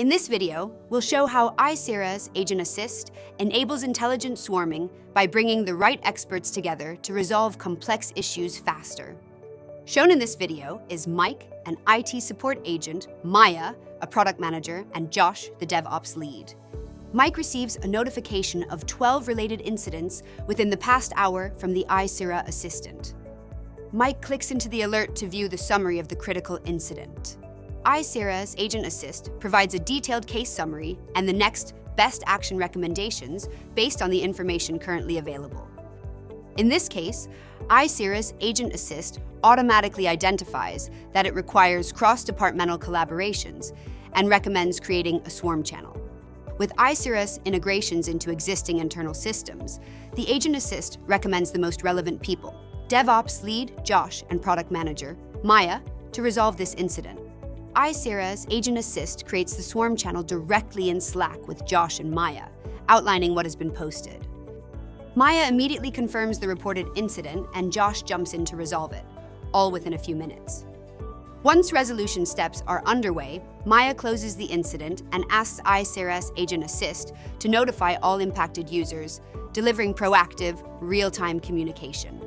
In this video, we'll show how Aisera's Agent Assist enables intelligent swarming by bringing the right experts together to resolve complex issues faster. Shown in this video is Mike, an IT support agent, Maya, a product manager, and Josh, the DevOps lead. Mike receives a notification of 12 related incidents within the past hour from the Aisera assistant. Mike clicks into the alert to view the summary of the critical incident. Aisera's Agent Assist provides a detailed case summary and the next best action recommendations based on the information currently available. In this case, Aisera's Agent Assist automatically identifies that it requires cross-departmental collaborations and recommends creating a swarm channel. With Aisera's integrations into existing internal systems, the Agent Assist recommends the most relevant people, DevOps lead Josh and product manager Maya, to resolve this incident. Aisera's Agent Assist creates the swarm channel directly in Slack with Josh and Maya, outlining what has been posted. Maya immediately confirms the reported incident and Josh jumps in to resolve it, all within a few minutes. Once resolution steps are underway, Maya closes the incident and asks Aisera's Agent Assist to notify all impacted users, delivering proactive, real-time communication.